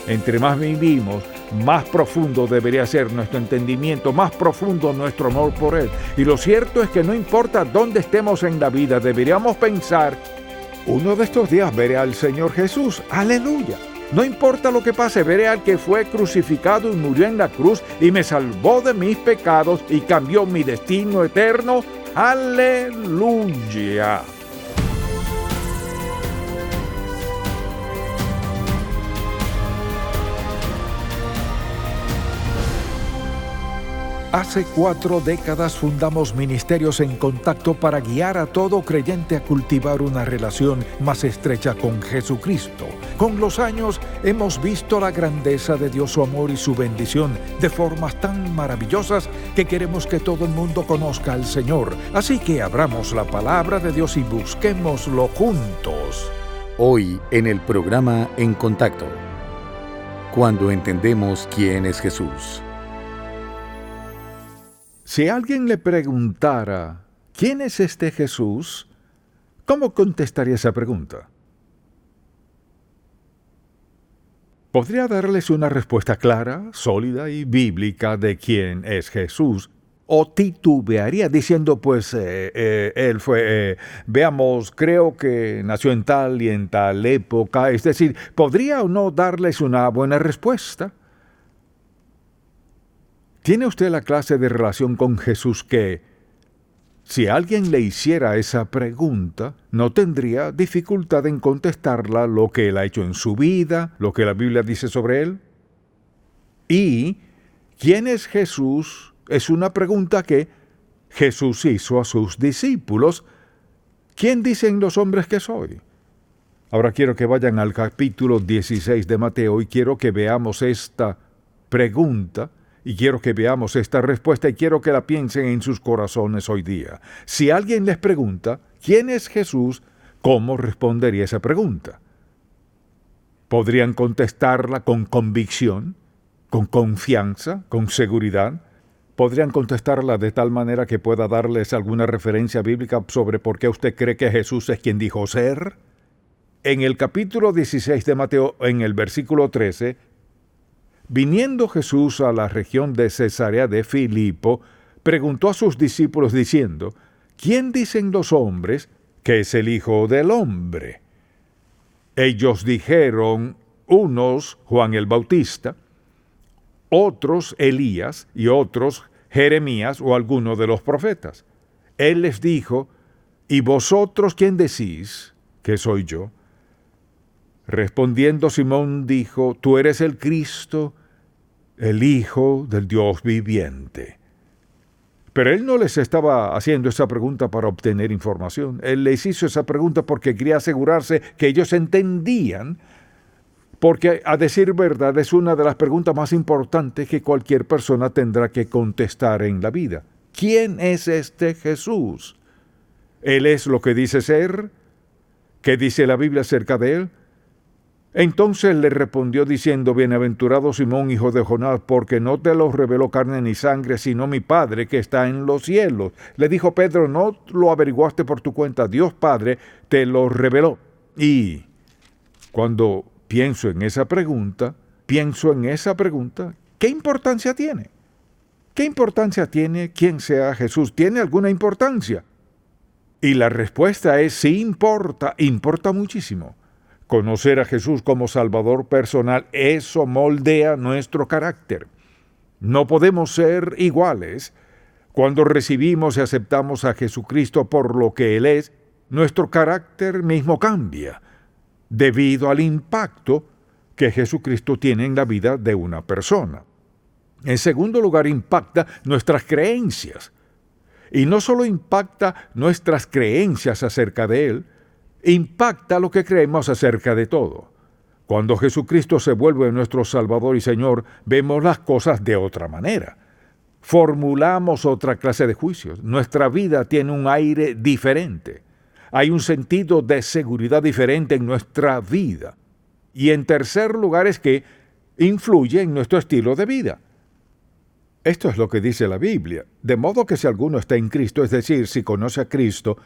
Entre más vivimos, más profundo debería ser nuestro entendimiento, más profundo nuestro amor por Él. Y lo cierto es que no importa dónde estemos en la vida, deberíamos pensar, uno de estos días veré al Señor Jesús. ¡Aleluya! No importa lo que pase, veré al que fue crucificado y murió en la cruz y me salvó de mis pecados y cambió mi destino eterno. ¡Aleluya! Hace 4 décadas fundamos Ministerios en Contacto para guiar a todo creyente a cultivar una relación más estrecha con Jesucristo. Con los años hemos visto la grandeza de Dios, su amor y su bendición de formas tan maravillosas que queremos que todo el mundo conozca al Señor. Así que abramos la palabra de Dios y busquémoslo juntos. Hoy en el programa En Contacto, cuando entendemos quién es Jesús. Si alguien le preguntara, ¿quién es este Jesús?, ¿cómo contestaría esa pregunta? Podría darles una respuesta clara, sólida y bíblica de quién es Jesús, o titubearía diciendo, él fue, creo que nació en tal y en tal época. Es decir, ¿podría o no darles una buena respuesta? ¿Tiene usted la clase de relación con Jesús que, si alguien le hiciera esa pregunta, no tendría dificultad en contestarla lo que Él ha hecho en su vida, lo que la Biblia dice sobre Él? Y, ¿quién es Jesús? Es una pregunta que Jesús hizo a sus discípulos. ¿Quién dicen los hombres que soy? Ahora quiero que vayan al capítulo 16 de Mateo y quiero que veamos esta pregunta. Y quiero que veamos esta respuesta y quiero que la piensen en sus corazones hoy día. Si alguien les pregunta, ¿quién es Jesús?, ¿cómo respondería esa pregunta? ¿Podrían contestarla con convicción, con confianza, con seguridad? ¿Podrían contestarla de tal manera que pueda darles alguna referencia bíblica sobre por qué usted cree que Jesús es quien dijo ser? En el capítulo 16 de Mateo, en el versículo 13, viniendo Jesús a la región de Cesarea de Filipo, preguntó a sus discípulos diciendo, ¿quién dicen los hombres que es el Hijo del Hombre? Ellos dijeron, unos Juan el Bautista, otros Elías y otros Jeremías o alguno de los profetas. Él les dijo, ¿y vosotros quién decís que soy yo? Respondiendo Simón dijo, tú eres el Cristo, el Hijo del Dios viviente. Pero él no les estaba haciendo esa pregunta para obtener información. Él les hizo esa pregunta porque quería asegurarse que ellos entendían, porque a decir verdad es una de las preguntas más importantes que cualquier persona tendrá que contestar en la vida. ¿Quién es este Jesús? ¿Él es lo que dice ser? ¿Qué dice la Biblia acerca de él? Entonces le respondió diciendo, bienaventurado Simón, hijo de Jonás, porque no te lo reveló carne ni sangre, sino mi Padre que está en los cielos. Le dijo Pedro, no lo averiguaste por tu cuenta, Dios Padre te lo reveló. Y cuando pienso en esa pregunta, ¿qué importancia tiene? ¿Qué importancia tiene quién sea Jesús? ¿Tiene alguna importancia? Y la respuesta es sí importa muchísimo. Conocer a Jesús como Salvador personal, eso moldea nuestro carácter. No podemos ser iguales. Cuando recibimos y aceptamos a Jesucristo por lo que Él es, nuestro carácter mismo cambia, debido al impacto que Jesucristo tiene en la vida de una persona. En segundo lugar, impacta nuestras creencias. Y no solo impacta nuestras creencias acerca de Él, impacta lo que creemos acerca de todo. Cuando Jesucristo se vuelve nuestro Salvador y Señor, vemos las cosas de otra manera. Formulamos otra clase de juicios. Nuestra vida tiene un aire diferente. Hay un sentido de seguridad diferente en nuestra vida. Y en tercer lugar es que influye en nuestro estilo de vida. Esto es lo que dice la Biblia. De modo que si alguno está en Cristo, es decir, si conoce a Cristo,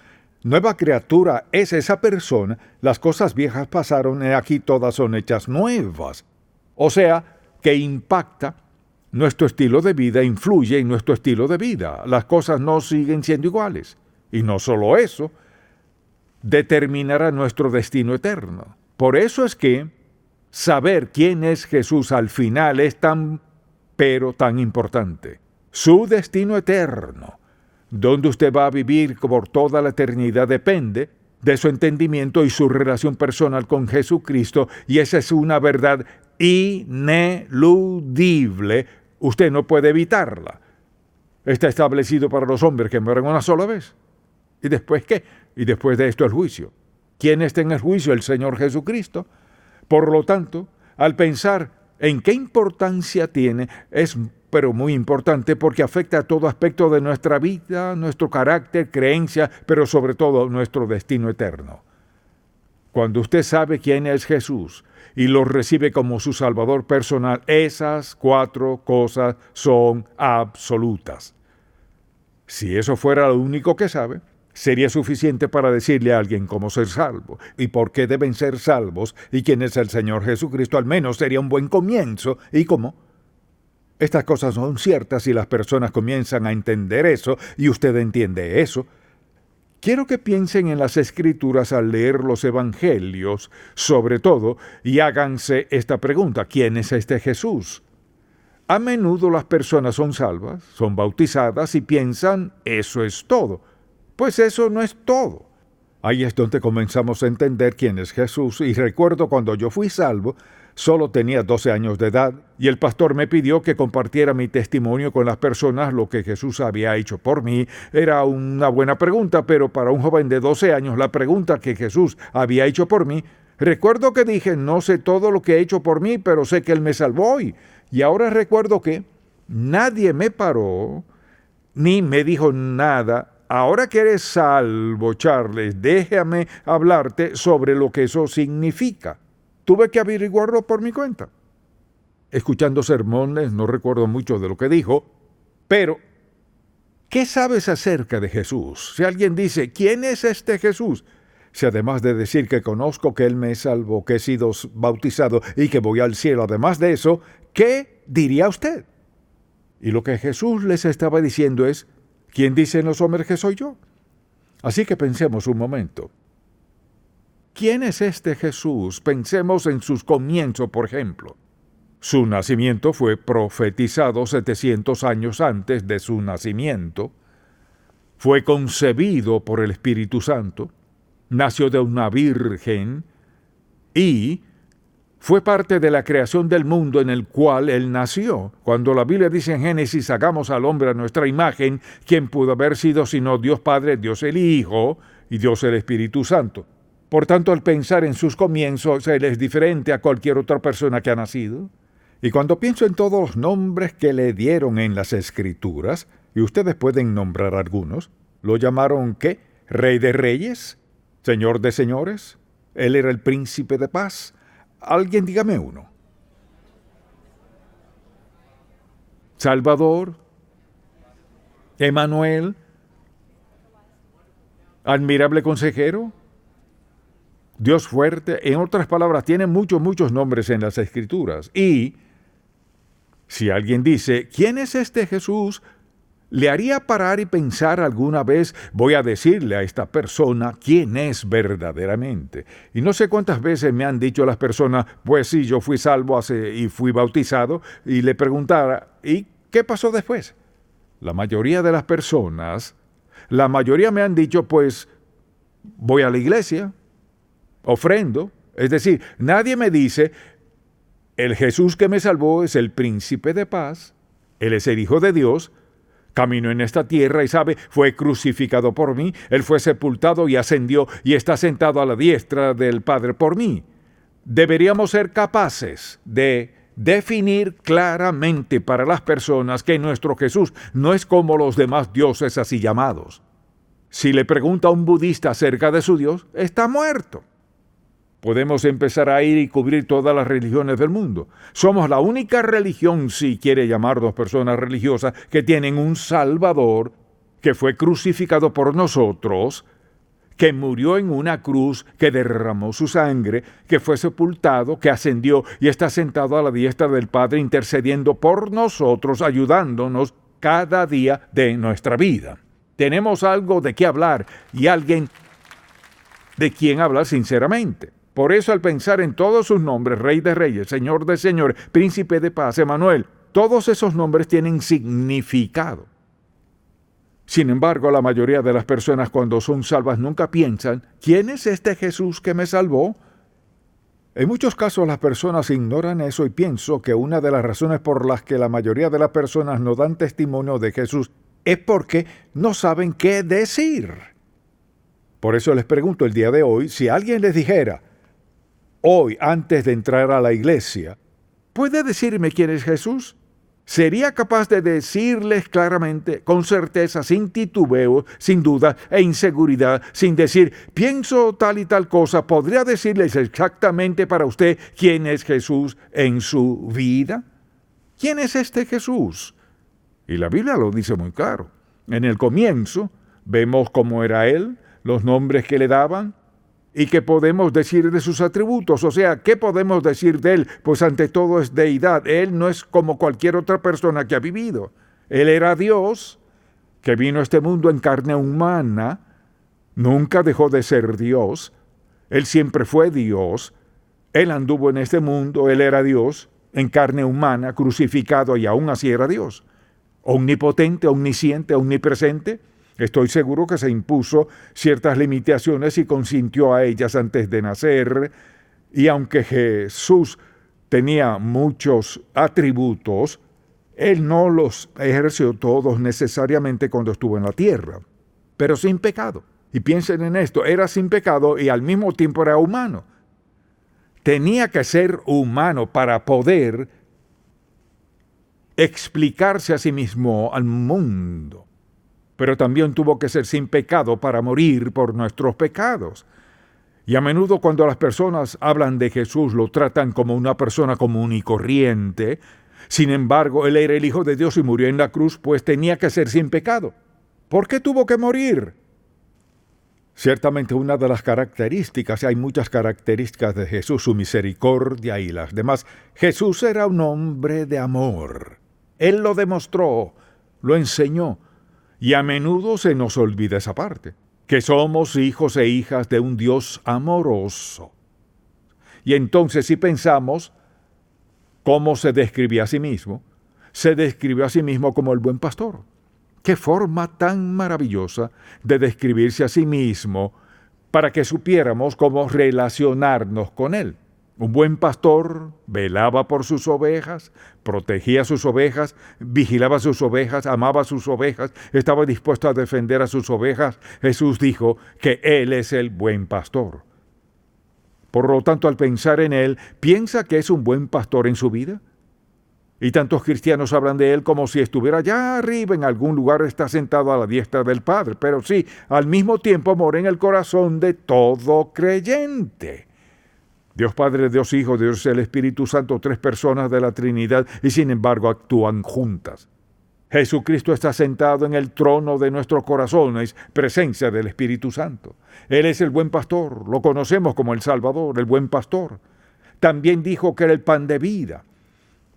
nueva criatura es esa persona, las cosas viejas pasaron y aquí todas son hechas nuevas. O sea, que impacta nuestro estilo de vida, influye en nuestro estilo de vida. Las cosas no siguen siendo iguales. Y no solo eso, determinará nuestro destino eterno. Por eso es que saber quién es Jesús al final es tan importante. Su destino eterno, donde usted va a vivir por toda la eternidad, depende de su entendimiento y su relación personal con Jesucristo, y esa es una verdad ineludible. Usted no puede evitarla. Está establecido para los hombres que mueren una sola vez. ¿Y después qué? Y después de esto el juicio. ¿Quién está en el juicio? El Señor Jesucristo. Por lo tanto, al pensar en qué importancia tiene, es pero muy importante porque afecta a todo aspecto de nuestra vida, nuestro carácter, creencia, pero sobre todo nuestro destino eterno. Cuando usted sabe quién es Jesús y lo recibe como su Salvador personal, esas 4 cosas son absolutas. Si eso fuera lo único que sabe, sería suficiente para decirle a alguien cómo ser salvo y por qué deben ser salvos y quién es el Señor Jesucristo. Al menos sería un buen comienzo. ¿Y cómo? Estas cosas son ciertas y las personas comienzan a entender eso y usted entiende eso. Quiero que piensen en las Escrituras al leer los Evangelios, sobre todo, y háganse esta pregunta: ¿quién es este Jesús? A menudo las personas son salvas, son bautizadas y piensan, eso es todo. Pues eso no es todo. Ahí es donde comenzamos a entender quién es Jesús. Y recuerdo cuando yo fui salvo, solo tenía 12 años de edad, y el pastor me pidió que compartiera mi testimonio con las personas, lo que Jesús había hecho por mí. Era una buena pregunta, pero para un joven de 12 años, la pregunta que Jesús había hecho por mí, recuerdo que dije, no sé todo lo que ha hecho por mí, pero sé que Él me salvó hoy. Y ahora recuerdo que nadie me paró, ni me dijo nada. Ahora que eres salvo, Charles, déjame hablarte sobre lo que eso significa. Tuve que averiguarlo por mi cuenta. Escuchando sermones, no recuerdo mucho de lo que dijo, pero ¿qué sabes acerca de Jesús? Si alguien dice, ¿quién es este Jesús? Si además de decir que conozco que Él me salvó, que he sido bautizado y que voy al cielo, además de eso, ¿qué diría usted? Y lo que Jesús les estaba diciendo es, ¿quién dicen los hombres que soy yo? Así que pensemos un momento. ¿Quién es este Jesús? Pensemos en sus comienzos, por ejemplo. Su nacimiento fue profetizado 700 años antes de su nacimiento. Fue concebido por el Espíritu Santo. Nació de una virgen y fue parte de la creación del mundo en el cual Él nació. Cuando la Biblia dice en Génesis, hagamos al hombre a nuestra imagen, ¿quién pudo haber sido sino Dios Padre, Dios el Hijo y Dios el Espíritu Santo? Por tanto, al pensar en sus comienzos, Él es diferente a cualquier otra persona que ha nacido. Y cuando pienso en todos los nombres que le dieron en las Escrituras, y ustedes pueden nombrar algunos, ¿lo llamaron qué? ¿Rey de reyes? ¿Señor de señores? ¿Él era el príncipe de paz? Alguien dígame uno. Salvador, Emanuel, admirable consejero, Dios fuerte. En otras palabras, tiene muchos nombres en las Escrituras. Y si alguien dice, ¿quién es este Jesús?, le haría parar y pensar alguna vez, voy a decirle a esta persona quién es verdaderamente. Y no sé cuántas veces me han dicho las personas, pues sí, yo fui salvo y fui bautizado, y le preguntara, ¿y qué pasó después? La mayoría de las personas, me han dicho, pues voy a la iglesia, ofrendo. Es decir, nadie me dice, el Jesús que me salvó es el príncipe de paz, Él es el Hijo de Dios, caminó en esta tierra y fue crucificado por mí, Él fue sepultado y ascendió y está sentado a la diestra del Padre por mí. Deberíamos ser capaces de definir claramente para las personas que nuestro Jesús no es como los demás dioses así llamados. Si le pregunta a un budista acerca de su Dios, está muerto. Podemos empezar a ir y cubrir todas las religiones del mundo. Somos la única religión, si quiere llamarnos personas religiosas, que tienen un Salvador que fue crucificado por nosotros, que murió en una cruz, que derramó su sangre, que fue sepultado, que ascendió y está sentado a la diestra del Padre intercediendo por nosotros, ayudándonos cada día de nuestra vida. Tenemos algo de qué hablar y alguien de quien hablar sinceramente. Por eso, al pensar en todos sus nombres, Rey de Reyes, Señor de Señores, Príncipe de Paz, Emmanuel, todos esos nombres tienen significado. Sin embargo, la mayoría de las personas cuando son salvas nunca piensan, ¿quién es este Jesús que me salvó? En muchos casos las personas ignoran eso y pienso que una de las razones por las que la mayoría de las personas no dan testimonio de Jesús es porque no saben qué decir. Por eso les pregunto el día de hoy, si alguien les dijera, hoy antes de entrar a la iglesia, ¿puede decirme quién es Jesús? ¿Sería capaz de decirles claramente, con certeza, sin titubeo, sin duda e inseguridad, sin decir, pienso tal y tal cosa? ¿Podría decirles exactamente para usted quién es Jesús en su vida? ¿Quién es este Jesús? Y la Biblia lo dice muy claro. En el comienzo vemos cómo era Él, los nombres que le daban, ¿y qué podemos decir de sus atributos? O sea, ¿qué podemos decir de Él? Pues ante todo es deidad. Él no es como cualquier otra persona que ha vivido. Él era Dios, que vino a este mundo en carne humana. Nunca dejó de ser Dios. Él siempre fue Dios. Él anduvo en este mundo. Él era Dios, en carne humana, crucificado, y aún así era Dios. Omnipotente, omnisciente, omnipresente. Estoy seguro que se impuso ciertas limitaciones y consintió a ellas antes de nacer, y aunque Jesús tenía muchos atributos, Él no los ejerció todos necesariamente cuando estuvo en la tierra, pero sin pecado. Y piensen en esto, era sin pecado y al mismo tiempo era humano. Tenía que ser humano para poder explicarse a sí mismo al mundo. Pero también tuvo que ser sin pecado para morir por nuestros pecados. Y a menudo cuando las personas hablan de Jesús lo tratan como una persona común y corriente. Sin embargo, Él era el Hijo de Dios y murió en la cruz, pues tenía que ser sin pecado. ¿Por qué tuvo que morir? Ciertamente una de las características, y hay muchas características de Jesús, su misericordia y las demás. Jesús era un hombre de amor. Él lo demostró, lo enseñó. Y a menudo se nos olvida esa parte, que somos hijos e hijas de un Dios amoroso. Y entonces si pensamos cómo se describía a sí mismo, se describió a sí mismo como el buen pastor. ¡Qué forma tan maravillosa de describirse a sí mismo para que supiéramos cómo relacionarnos con Él! Un buen pastor velaba por sus ovejas, protegía sus ovejas, vigilaba sus ovejas, amaba sus ovejas, estaba dispuesto a defender a sus ovejas. Jesús dijo que Él es el buen pastor. Por lo tanto, al pensar en Él, ¿piensa que es un buen pastor en su vida? Y tantos cristianos hablan de Él como si estuviera allá arriba en algún lugar, está sentado a la diestra del Padre. Pero sí, al mismo tiempo mora en el corazón de todo creyente. Dios Padre, Dios Hijo, Dios el Espíritu Santo, tres personas de la Trinidad, y sin embargo actúan juntas. Jesucristo está sentado en el trono de nuestros corazones, presencia del Espíritu Santo. Él es el buen pastor, lo conocemos como el Salvador, el buen pastor. También dijo que era el pan de vida.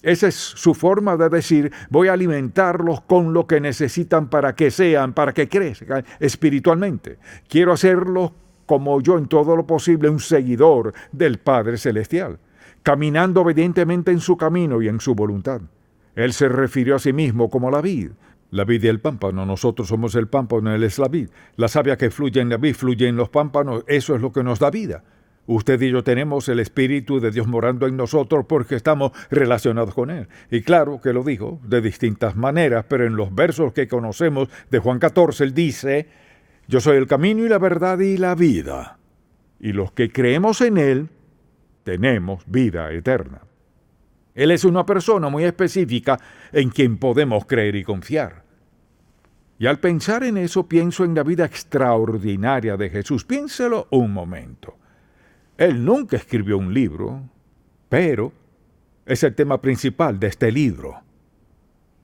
Esa es su forma de decir, voy a alimentarlos con lo que necesitan para que sean, para que crezcan espiritualmente. Quiero hacerlos como yo en todo lo posible, un seguidor del Padre Celestial, caminando obedientemente en su camino y en su voluntad. Él se refirió a sí mismo como la vid y el pámpano. Nosotros somos el pámpano, Él es la vid. La savia que fluye en la vid, fluye en los pámpanos, eso es lo que nos da vida. Usted y yo tenemos el Espíritu de Dios morando en nosotros porque estamos relacionados con Él. Y claro que lo dijo de distintas maneras, pero en los versos que conocemos de Juan 14, Él dice, yo soy el camino y la verdad y la vida. Y los que creemos en Él, tenemos vida eterna. Él es una persona muy específica en quien podemos creer y confiar. Y al pensar en eso, pienso en la vida extraordinaria de Jesús. Piénselo un momento. Él nunca escribió un libro, pero es el tema principal de este libro.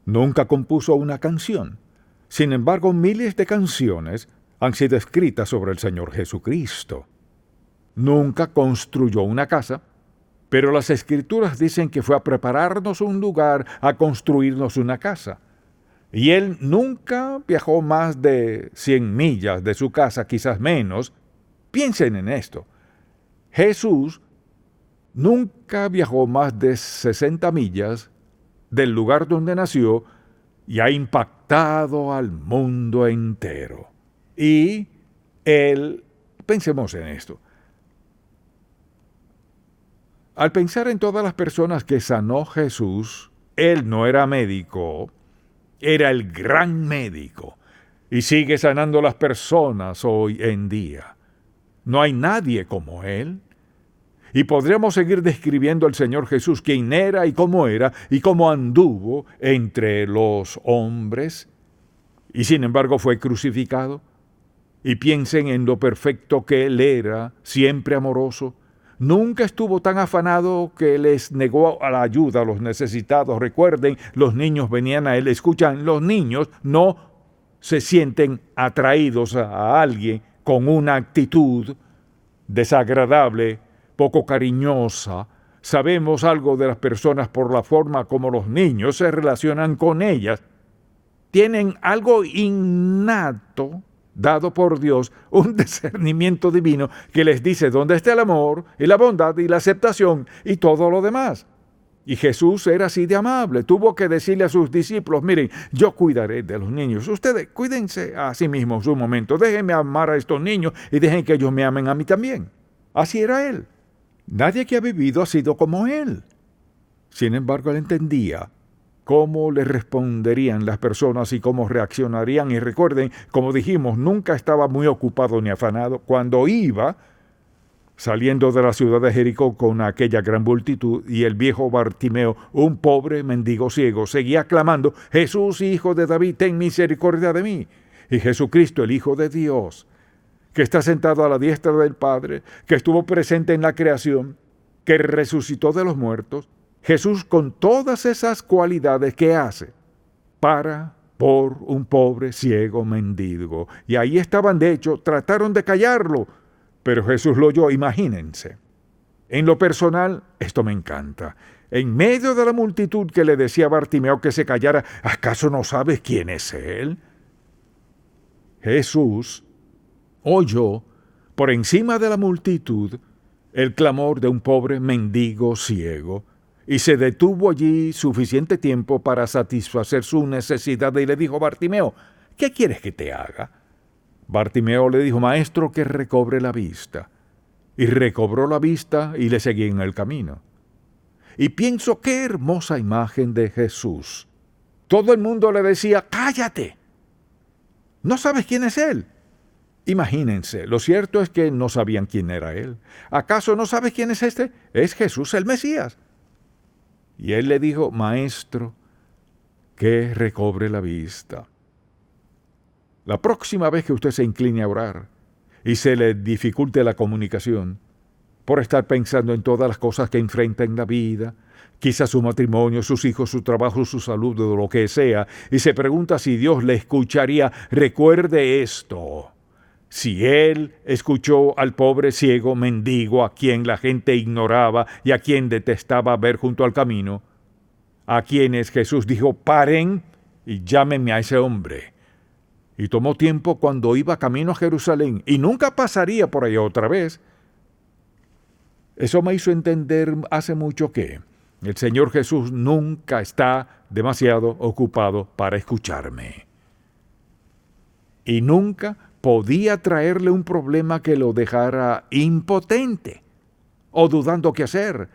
Nunca compuso una canción. Sin embargo, miles de canciones han sido escritas sobre el Señor Jesucristo. Nunca construyó una casa, pero las Escrituras dicen que fue a prepararnos un lugar, a construirnos una casa. Y Él nunca viajó más de 100 millas de su casa, quizás menos. Piensen en esto. Jesús nunca viajó más de 60 millas del lugar donde nació y ha impactado al mundo entero. Y Él, pensemos en esto, al pensar en todas las personas que sanó Jesús, Él no era médico, era el gran médico y sigue sanando a las personas hoy en día. No hay nadie como Él. Y podríamos seguir describiendo al Señor Jesús, quién era y cómo anduvo entre los hombres, y sin embargo fue crucificado. Y piensen en lo perfecto que Él era, siempre amoroso. Nunca estuvo tan afanado que les negó a la ayuda a los necesitados. Recuerden, los niños venían a Él. Escuchan, los niños no se sienten atraídos a alguien con una actitud desagradable, poco cariñosa. Sabemos algo de las personas por la forma como los niños se relacionan con ellas. Tienen algo innato, dado por Dios, un discernimiento divino que les dice dónde está el amor y la bondad y la aceptación y todo lo demás. Y Jesús era así de amable. Tuvo que decirle a sus discípulos, miren, yo cuidaré de los niños. Ustedes cuídense a sí mismos un momento. Déjenme amar a estos niños y dejen que ellos me amen a mí también. Así era Él. Nadie que ha vivido ha sido como Él. Sin embargo, Él entendía cómo le responderían las personas y cómo reaccionarían. Y recuerden, como dijimos, nunca estaba muy ocupado ni afanado. Cuando iba saliendo de la ciudad de Jericó con aquella gran multitud, y el viejo Bartimeo, un pobre mendigo ciego, seguía clamando, Jesús, hijo de David, ten misericordia de mí. Y Jesucristo, el Hijo de Dios, que está sentado a la diestra del Padre, que estuvo presente en la creación, que resucitó de los muertos, Jesús, con todas esas cualidades que hace, para por un pobre ciego mendigo. Y ahí estaban, de hecho, trataron de callarlo, pero Jesús lo oyó. Imagínense. En lo personal, esto me encanta. En medio de la multitud que le decía a Bartimeo que se callara, ¿acaso no sabes quién es Él? Jesús oyó, por encima de la multitud, el clamor de un pobre mendigo ciego, y se detuvo allí suficiente tiempo para satisfacer su necesidad, y le dijo, Bartimeo, ¿qué quieres que te haga? Bartimeo le dijo, Maestro, que recobre la vista. Y recobró la vista y le seguí en el camino. Y pienso, qué hermosa imagen de Jesús. Todo el mundo le decía, cállate. ¿No sabes quién es Él? Imagínense, lo cierto es que no sabían quién era Él. ¿Acaso no sabes quién es este? Es Jesús el Mesías. Y Él le dijo, Maestro, que recobre la vista. La próxima vez que usted se incline a orar y se le dificulte la comunicación por estar pensando en todas las cosas que enfrenta en la vida, quizás su matrimonio, sus hijos, su trabajo, su salud, o lo que sea, y se pregunta si Dios le escucharía, recuerde esto. Si Él escuchó al pobre ciego mendigo a quien la gente ignoraba y a quien detestaba ver junto al camino, a quienes Jesús dijo, paren y llámenme a ese hombre. Y tomó tiempo cuando iba camino a Jerusalén y nunca pasaría por allá otra vez. Eso me hizo entender hace mucho que el Señor Jesús nunca está demasiado ocupado para escucharme. Y nunca podía traerle un problema que lo dejara impotente o dudando qué hacer.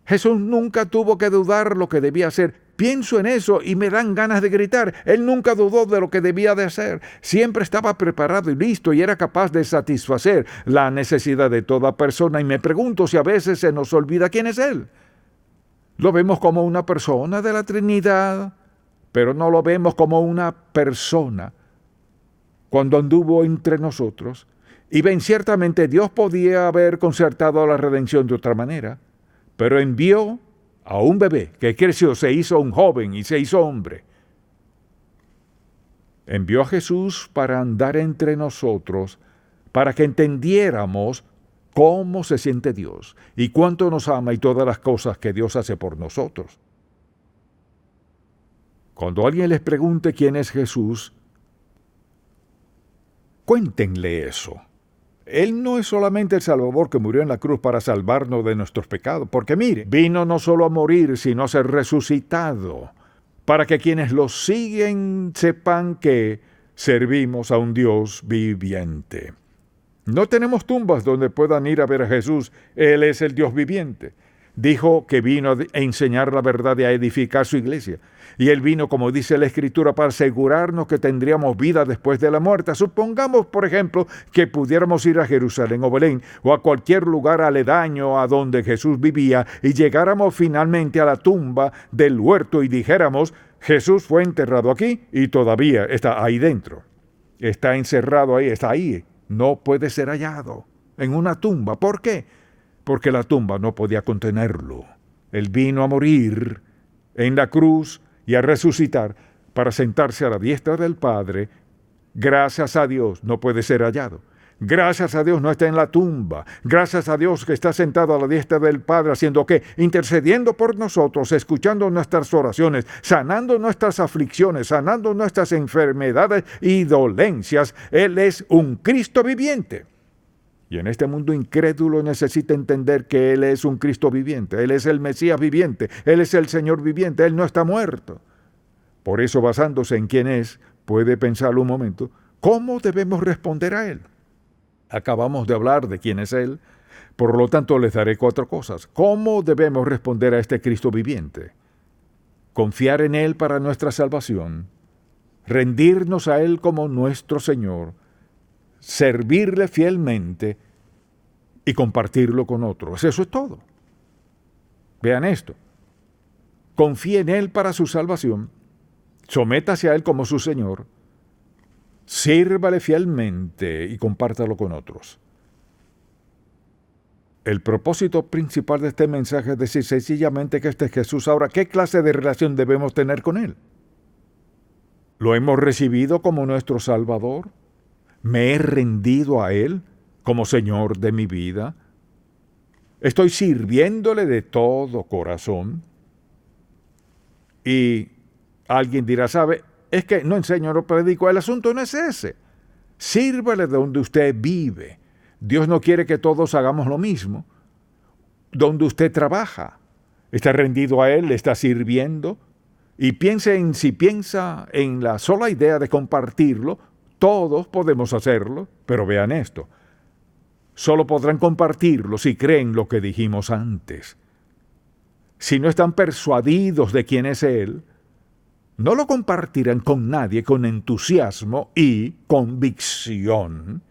Jesús nunca tuvo que dudar lo que debía hacer. Pienso en eso y me dan ganas de gritar. Él nunca dudó de lo que debía de hacer. Siempre estaba preparado y listo y era capaz de satisfacer la necesidad de toda persona. Y me pregunto si a veces se nos olvida quién es Él. Lo vemos como una persona de la Trinidad, pero no lo vemos como una persona. Cuando anduvo entre nosotros, y ven, ciertamente Dios podía haber concertado la redención de otra manera, pero envió a un bebé que creció, se hizo un joven y se hizo hombre. Envió a Jesús para andar entre nosotros, para que entendiéramos cómo se siente Dios y cuánto nos ama y todas las cosas que Dios hace por nosotros. Cuando alguien les pregunte quién es Jesús, cuéntenle eso. Él no es solamente el Salvador que murió en la cruz para salvarnos de nuestros pecados, porque mire, vino no solo a morir, sino a ser resucitado, para que quienes lo siguen sepan que servimos a un Dios viviente. No tenemos tumbas donde puedan ir a ver a Jesús. Él es el Dios viviente. Dijo que vino a enseñar la verdad y a edificar su iglesia. Y Él vino, como dice la Escritura, para asegurarnos que tendríamos vida después de la muerte. Supongamos, por ejemplo, que pudiéramos ir a Jerusalén o Belén o a cualquier lugar aledaño a donde Jesús vivía y llegáramos finalmente a la tumba del huerto y dijéramos, Jesús fue enterrado aquí y todavía está ahí dentro. Está encerrado ahí, está ahí. No puede ser hallado en una tumba. ¿Por qué? Porque la tumba no podía contenerlo. Él vino a morir en la cruz y a resucitar para sentarse a la diestra del Padre. Gracias a Dios no puede ser hallado. Gracias a Dios no está en la tumba. Gracias a Dios que está sentado a la diestra del Padre, haciendo ¿qué? Intercediendo por nosotros, escuchando nuestras oraciones, sanando nuestras aflicciones, sanando nuestras enfermedades y dolencias. Él es un Cristo viviente. Y en este mundo incrédulo necesita entender que Él es un Cristo viviente. Él es el Mesías viviente. Él es el Señor viviente. Él no está muerto. Por eso, basándose en quién es, puede pensarlo un momento, ¿cómo debemos responder a Él? Acabamos de hablar de quién es Él, por lo tanto les daré 4 cosas. ¿Cómo debemos responder a este Cristo viviente? Confiar en Él para nuestra salvación, rendirnos a Él como nuestro Señor, servirle fielmente y compartirlo con otros. Eso es todo. Vean esto. Confíe en Él para su salvación, sométase a Él como su Señor, sírvale fielmente y compártalo con otros. El propósito principal de este mensaje es decir sencillamente que este es Jesús. Ahora, ¿qué clase de relación debemos tener con Él? ¿Lo hemos recibido como nuestro Salvador? ¿Me he rendido a Él como Señor de mi vida? ¿Estoy sirviéndole de todo corazón? Y alguien dirá, ¿sabe? Es que no enseño, no predico. El asunto no es ese. Sírvale de donde usted vive. Dios no quiere que todos hagamos lo mismo. Donde usted trabaja, está rendido a Él, le está sirviendo. Y si piensa en la sola idea de compartirlo, todos podemos hacerlo, pero vean esto. Solo podrán compartirlo si creen lo que dijimos antes. Si no están persuadidos de quién es Él, no lo compartirán con nadie con entusiasmo y convicción.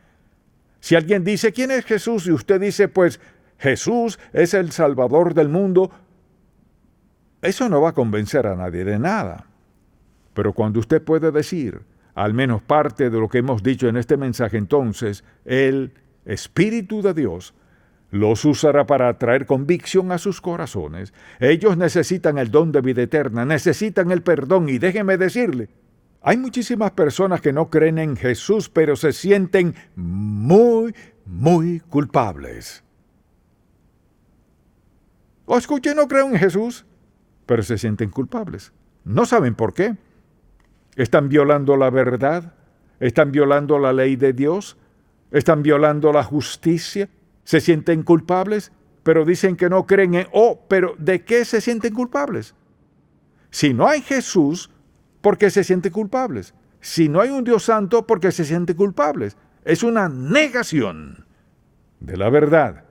Si alguien dice, ¿quién es Jesús? Y usted dice, pues, Jesús es el Salvador del mundo, eso no va a convencer a nadie de nada. Pero cuando usted puede decir, al menos parte de lo que hemos dicho en este mensaje, entonces el Espíritu de Dios los usará para traer convicción a sus corazones. Ellos necesitan el don de vida eterna, necesitan el perdón y déjenme decirle, hay muchísimas personas que no creen en Jesús, pero se sienten muy, muy culpables. O escuche, no creo en Jesús, pero se sienten culpables. No saben por qué. ¿Están violando la verdad? ¿Están violando la ley de Dios? ¿Están violando la justicia? ¿Se sienten culpables? Pero dicen que no creen en... pero ¿de qué se sienten culpables? Si no hay Jesús, ¿por qué se sienten culpables? Si no hay un Dios santo, ¿por qué se sienten culpables? Es una negación de la verdad.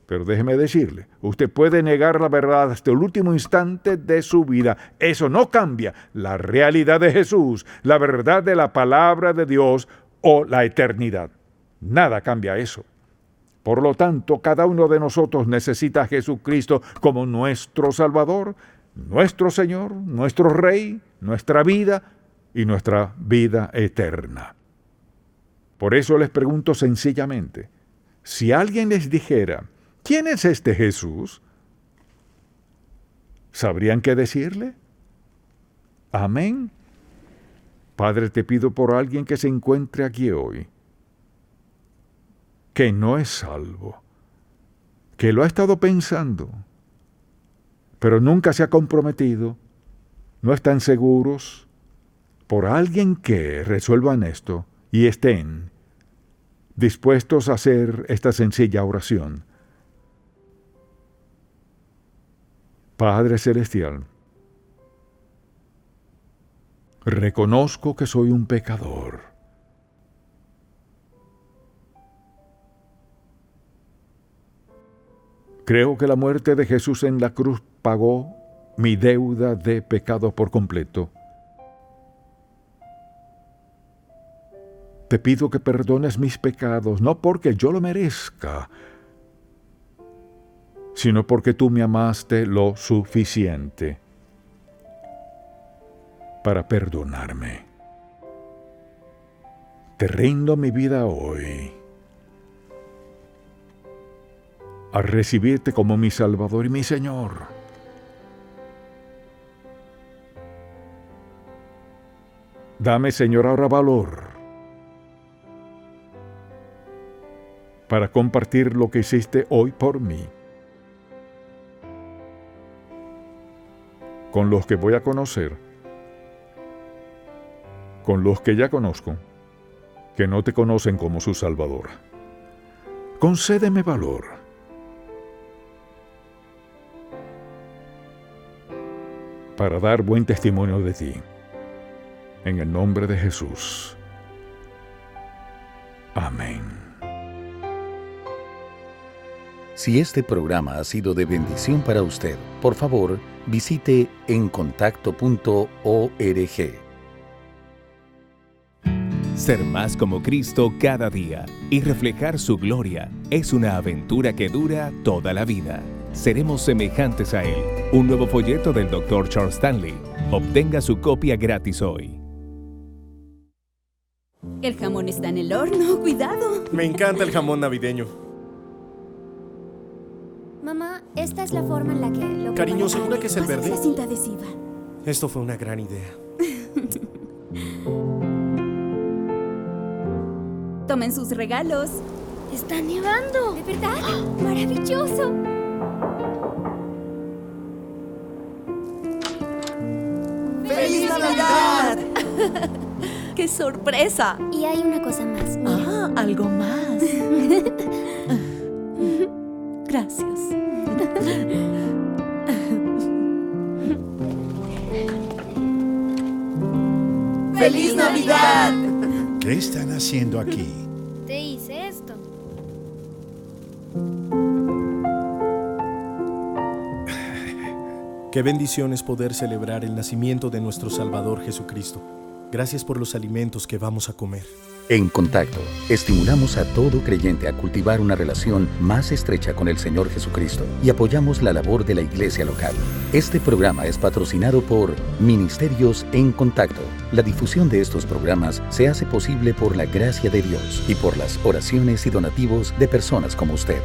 Pero déjeme decirle, usted puede negar la verdad hasta el último instante de su vida. Eso no cambia la realidad de Jesús, la verdad de la palabra de Dios o la eternidad. Nada cambia eso. Por lo tanto, cada uno de nosotros necesita a Jesucristo como nuestro Salvador, nuestro Señor, nuestro Rey, nuestra vida y nuestra vida eterna. Por eso les pregunto sencillamente, si alguien les dijera, ¿quién es este Jesús? ¿Sabrían qué decirle? Amén. Padre, te pido por alguien que se encuentre aquí hoy, que no es salvo, que lo ha estado pensando, pero nunca se ha comprometido, no están seguros, por alguien que resuelvan esto y estén dispuestos a hacer esta sencilla oración. Padre Celestial, reconozco que soy un pecador. Creo que la muerte de Jesús en la cruz pagó mi deuda de pecado por completo. Te pido que perdones mis pecados, no porque yo lo merezca, sino porque tú me amaste lo suficiente para perdonarme. Te rindo mi vida hoy a recibirte como mi Salvador y mi Señor. Dame, Señor, ahora valor para compartir lo que hiciste hoy por mí con los que voy a conocer, con los que ya conozco, que no te conocen como su Salvador. Concédeme valor para dar buen testimonio de ti. En el nombre de Jesús. Amén. Si este programa ha sido de bendición para usted, por favor, visite encontacto.org. Ser más como Cristo cada día y reflejar su gloria es una aventura que dura toda la vida. Seremos semejantes a Él. Un nuevo folleto del Dr. Charles Stanley. Obtenga su copia gratis hoy. El jamón está en el horno, cuidado. Me encanta el jamón navideño. Mamá, esta es la forma en la que lo Cariño, prepararán. ¿segura que es el Pásame verde? la cinta adhesiva. Esto fue una gran idea. Tomen sus regalos. ¡Está nevando! ¿De verdad? ¡Maravilloso! ¡Feliz Navidad! ¡Qué sorpresa! Y hay una cosa más. Mira. Ah, algo más. Gracias. ¡Feliz Navidad! ¿Qué están haciendo aquí? Te hice esto. Qué bendición es poder celebrar el nacimiento de nuestro Salvador Jesucristo. Gracias por los alimentos que vamos a comer. En Contacto, estimulamos a todo creyente a cultivar una relación más estrecha con el Señor Jesucristo y apoyamos la labor de la iglesia local. Este programa es patrocinado por Ministerios en Contacto. La difusión de estos programas se hace posible por la gracia de Dios y por las oraciones y donativos de personas como usted.